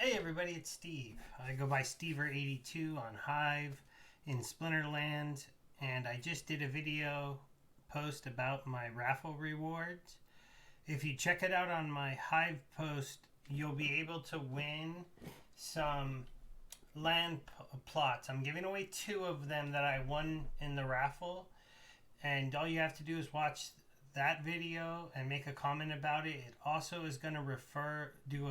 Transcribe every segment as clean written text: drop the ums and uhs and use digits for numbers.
Hey everybody, it's Steve. I go by Stever82 on Hive in Splinterlands, and I just did a video post about my raffle rewards. If you check it out on my Hive post, you'll be able to win some plots. I'm giving away two of them that I won in the raffle, and all you have to do is watch that video and make a comment about it. It also is going to do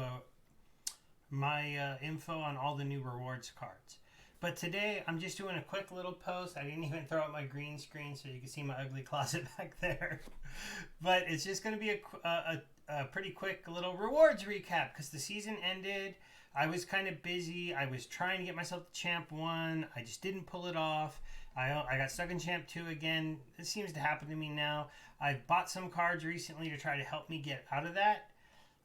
my info on all the new rewards cards. But today I'm just doing a quick little post. I didn't even throw out my green screen so you can see my ugly closet back there. But it's just going to be a pretty quick little rewards recap because the season ended. I was kind of busy. I was trying to get myself to Champ 1. I just didn't pull it off. I got stuck in Champ 2 again. This seems to happen to me now. I've bought some cards recently to try to help me get out of that.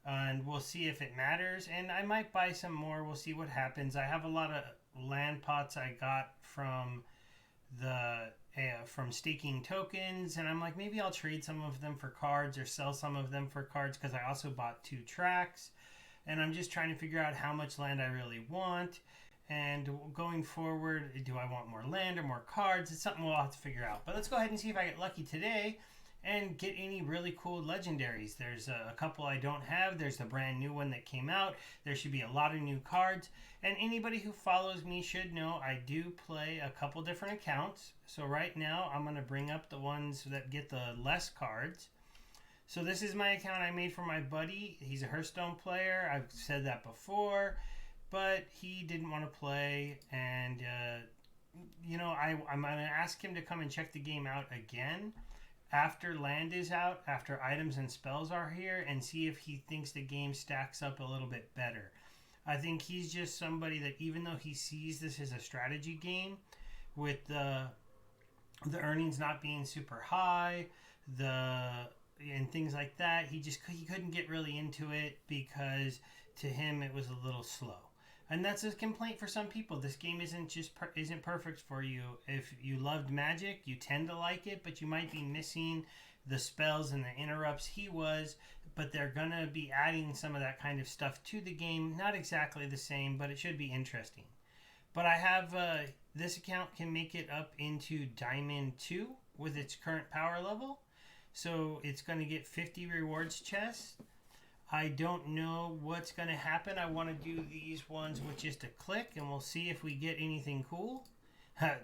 And we'll see if it matters. And I might buy some more. We'll see what happens. I have a lot of land pots I got from from staking tokens, and I'm like, maybe I'll trade some of them for cards or sell some of them for cards because I also bought 2 tracks. And I'm just trying to figure out how much land I really want. And going forward, do I want more land or more cards? It's something we'll have to figure out. But let's go ahead and see if I get lucky today and get any really cool legendaries. There's a couple I don't have. There's the brand new one that came out. There should be a lot of new cards. And anybody who follows me should know I do play a couple different accounts. So right now I'm going to bring up the ones that get the less cards. So this is my account I made for my buddy. He's a Hearthstone player. I've said that before. But he didn't want to play. And, I'm going to ask him to come and check the game out again after land is out, after items and spells are here, and see if he thinks the game stacks up a little bit better. I think he's just somebody that, even though he sees this as a strategy game, with the earnings not being super high, and things like that, he couldn't get really into it because to him it was a little slow. And that's a complaint for some people. This game isn't perfect for you. If you loved Magic, you tend to like it, but you might be missing the spells and the interrupts he was. But they're going to be adding some of that kind of stuff to the game. Not exactly the same, but it should be interesting. But I have this account can make it up into Diamond 2 with its current power level. So it's going to get 50 rewards chests. I don't know what's going to happen. I want to do these ones with just a click, and we'll see if we get anything cool.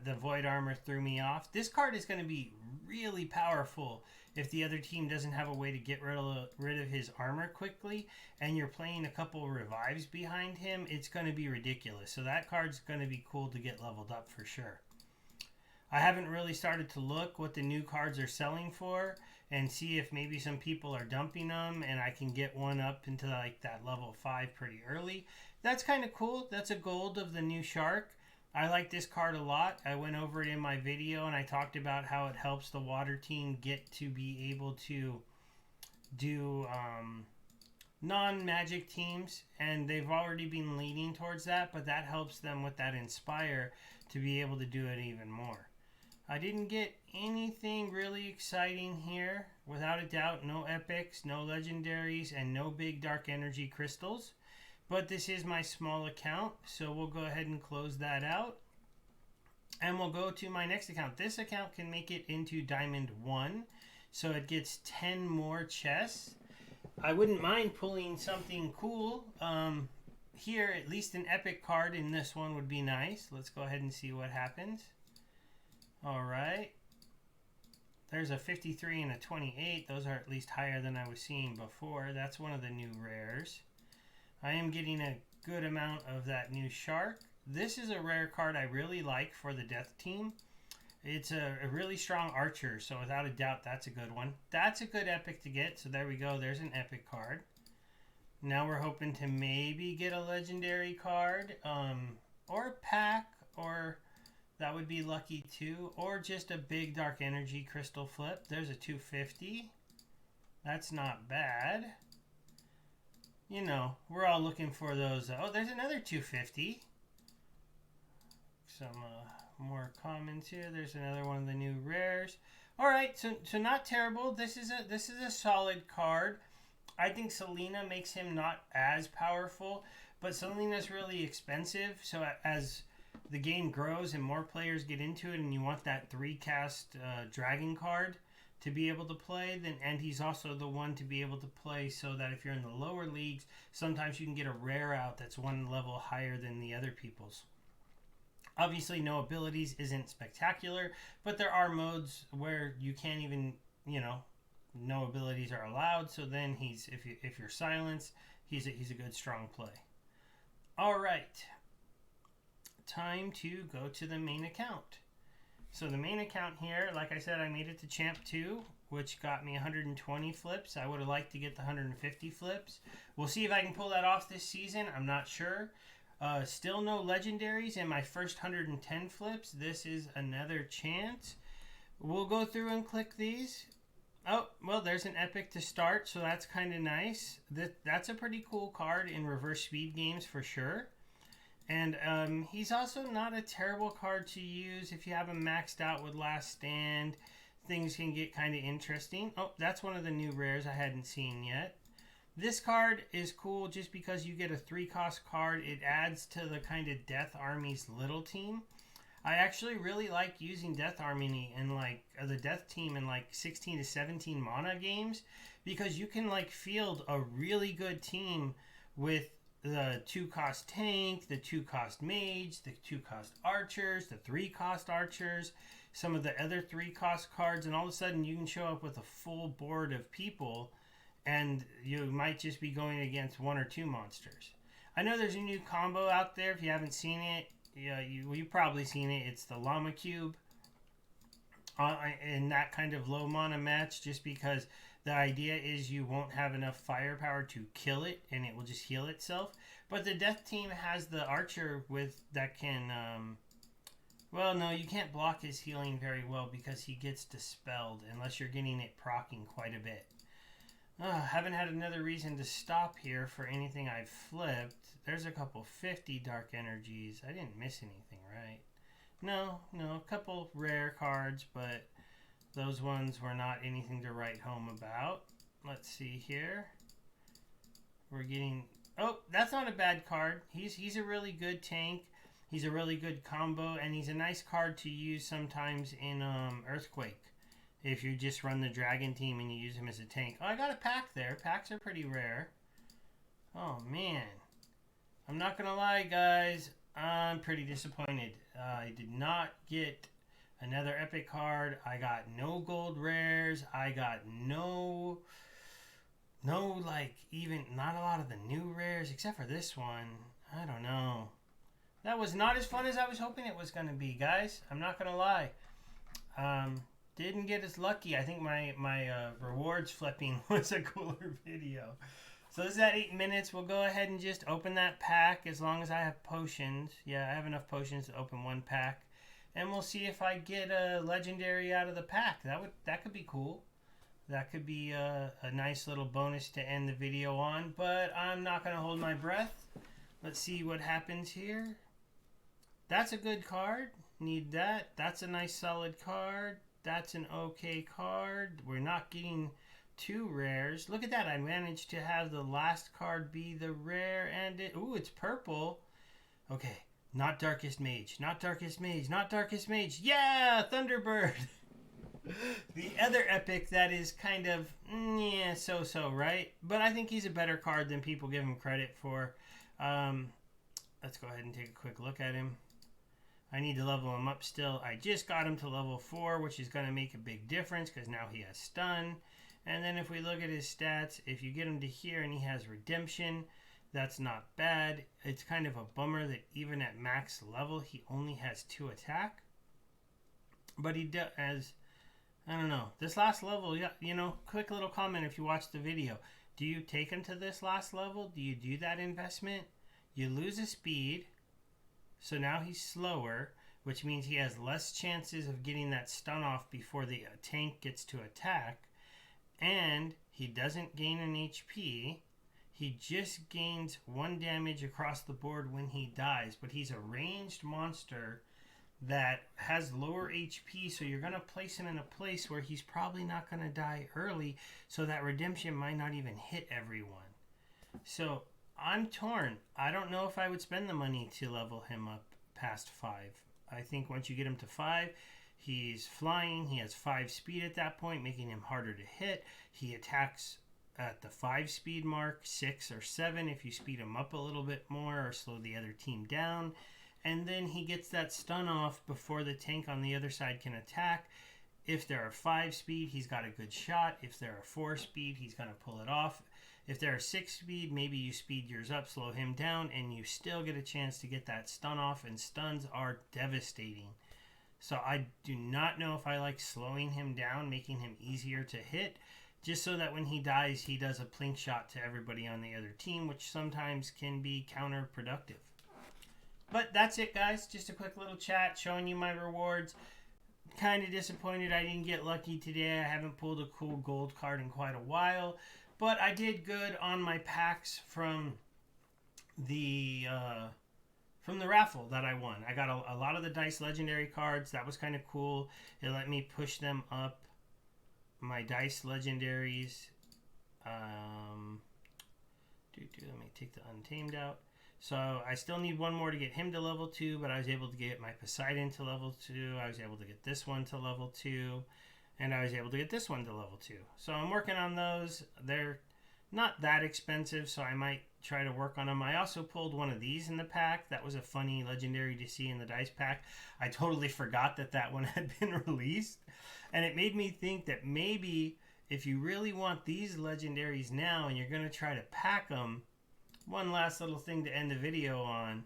The Void Armor threw me off. This card is going to be really powerful if the other team doesn't have a way to get rid of his armor quickly, and you're playing a couple revives behind him. It's going to be ridiculous. So that card's going to be cool to get leveled up for sure. I haven't really started to look what the new cards are selling for and see if maybe some people are dumping them and I can get one up into like that level 5 pretty early. That's kind of cool. That's a gold of the new shark. I like this card a lot. I went over it in my video and I talked about how it helps the water team get to be able to do non-magic teams, and they've already been leaning towards that, but that helps them with that inspire to be able to do it even more. I didn't get anything really exciting here. Without a doubt, no epics, no legendaries, and no big dark energy crystals. But this is my small account, so we'll go ahead and close that out. And we'll go to my next account. This account can make it into Diamond 1, so it gets 10 more chests. I wouldn't mind pulling something cool. Here, at least an epic card in this one would be nice. Let's go ahead and see what happens. Alright, there's a 53 and a 28. Those are at least higher than I was seeing before. That's one of the new rares. I am getting a good amount of that new shark. This is a rare card I really like for the death team. It's a really strong archer, so without a doubt that's a good one. That's a good epic to get, so there we go. There's an epic card. Now we're hoping to maybe get a legendary card, or a pack, or that would be lucky too, or just a big dark energy crystal flip. There's a 250. That's not bad. You know, we're all looking for those. Oh, there's another 250. Some more commons here. There's another one of the new rares. All right, so not terrible. This is a solid card. I think Selena makes him not as powerful, but Selena's really expensive. So as the game grows and more players get into it, and you want that 3-cast dragon card to be able to play, then and he's also the one to be able to play so that if you're in the lower leagues, sometimes you can get a rare out that's one level higher than the other people's. Obviously, no abilities isn't spectacular, but there are modes where you can't even, no abilities are allowed. So then if you're silenced, he's a good strong play. All right, time to go to the main account. So the main account here, like I said, I made it to Champ 2, which got me 120 flips. I would have liked to get the 150 flips. We'll see if I can pull that off this season. I'm not sure. Still no legendaries in my first 110 flips. This is another chance. We'll go through and click these. Oh, well, there's an epic to start, so that's kind of nice. That's a pretty cool card in reverse speed games for sure. And he's also not a terrible card to use if you have him maxed out with Last Stand. Things can get kind of interesting. Oh, that's one of the new rares I hadn't seen yet. This card is cool just because you get a 3-cost card. It adds to the kind of Death Army's little team. I actually really like using Death Army and the Death Team in 16 to 17 mana games, because you can field a really good team with the 2-cost tank, the 2-cost mage, the 2-cost archers, the 3-cost archers, some of the other 3-cost cards, and all of a sudden you can show up with a full board of people, and you might just be going against 1 or 2 monsters. I know there's a new combo out there. If you haven't seen it, you've probably seen it. It's the Llama Cube in that kind of low mana match, just because the idea is you won't have enough firepower to kill it, and it will just heal itself. But the Death Team has the Archer that can... well, no, you can't block his healing very well because he gets dispelled unless you're getting it proccing quite a bit. Haven't had another reason to stop here for anything I've flipped. There's a couple 50 dark energies. I didn't miss anything, right? No, a couple rare cards, but those ones were not anything to write home about. Let's see here. We're getting... Oh, that's not a bad card. He's a really good tank. He's a really good combo, and he's a nice card to use sometimes in Earthquake. If you just run the Dragon Team and you use him as a tank. Oh, I got a pack there. Packs are pretty rare. Oh, man. I'm not going to lie, guys. I'm pretty disappointed. I did not get another epic card. I got no gold rares. I got no, even not a lot of the new rares, except for this one. I don't know. That was not as fun as I was hoping it was going to be, guys. I'm not going to lie. Didn't get as lucky. I think my rewards flipping was a cooler video. So this is at 8 minutes. We'll go ahead and just open that pack as long as I have potions. Yeah, I have enough potions to open one pack. And we'll see if I get a legendary out of the pack. That could be cool. That could be a nice little bonus to end the video on. But I'm not going to hold my breath. Let's see what happens here. That's a good card. Need that. That's a nice solid card. That's an okay card. We're not getting 2 rares. Look at that. I managed to have the last card be the rare, and it's purple. Okay. Not Darkest Mage. Not Darkest Mage. Not Darkest Mage. Yeah! Thunderbird! The other epic that is kind of, so-so, right? But I think he's a better card than people give him credit for. Let's go ahead and take a quick look at him. I need to level him up still. I just got him to level 4, which is going to make a big difference because now he has stun. And then if we look at his stats, if you get him to here and he has redemption, that's not bad. It's kind of a bummer that even at max level, he only has 2 attack. But he does, I don't know. This last level, quick little comment if you watch the video. Do you take him to this last level? Do you do that investment? You lose a speed. So now he's slower, which means he has less chances of getting that stun off before the tank gets to attack. And he doesn't gain an HP. He just gains 1 damage across the board when he dies. But he's a ranged monster that has lower HP. So you're going to place him in a place where he's probably not going to die early. So that redemption might not even hit everyone. So I'm torn. I don't know if I would spend the money to level him up past 5. I think once you get him to 5, he's flying. He has 5 speed at that point, making him harder to hit. He attacks at the 5 speed mark, 6 or 7 if you speed him up a little bit more or slow the other team down. And then he gets that stun off before the tank on the other side can attack. If they're a 5 speed, he's got a good shot. If they're a 4 speed, he's going to pull it off. If they're a 6 speed, maybe you speed yours up, slow him down, and you still get a chance to get that stun off, and stuns are devastating. So I do not know if I like slowing him down, making him easier to hit, just so that when he dies, he does a plink shot to everybody on the other team, which sometimes can be counterproductive. But that's it, guys. Just a quick little chat showing you my rewards. Kind of disappointed I didn't get lucky today. I haven't pulled a cool gold card in quite a while. But I did good on my packs from the raffle that I won. I got a lot of the Dice Legendary cards. That was kind of cool. It let me push them up my Dice Legendaries. Let me take the Untamed out. So I still need one more to get him to level 2, but I was able to get my Poseidon to level 2. I was able to get this one to level 2. And I was able to get this one to level 2. So I'm working on those. They're not that expensive, so I might try to work on them. I also pulled one of these in the pack. That was a funny legendary to see in the dice pack. I totally forgot that that one had been released. And it made me think that maybe if you really want these legendaries now and you're going to try to pack them, one last little thing to end the video on,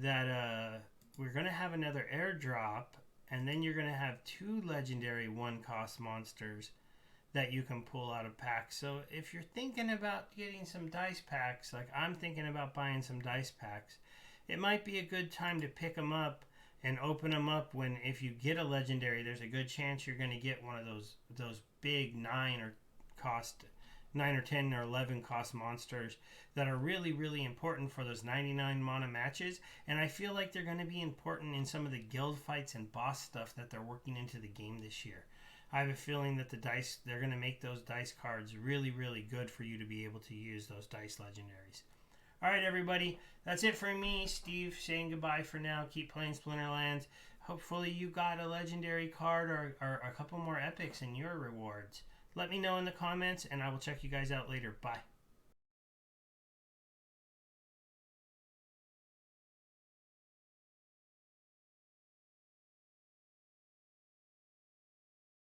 that we're going to have another airdrop, and then you're going to have 2 legendary 1-cost monsters that you can pull out of packs. So if you're thinking about getting some dice packs, like I'm thinking about buying some dice packs, it might be a good time to pick them up and open them up when, if you get a legendary, there's a good chance you're going to get one of those big 9 or 10 or 11 cost monsters that are really, really important for those 99 mana matches. And I feel like they're going to be important in some of the guild fights and boss stuff that they're working into the game this year. I have a feeling that they're going to make those dice cards really, really good for you to be able to use those dice legendaries. All right, everybody. That's it for me, Steve, saying goodbye for now. Keep playing Splinterlands. Hopefully you got a legendary card or a couple more epics in your rewards. Let me know in the comments, and I will check you guys out later. Bye.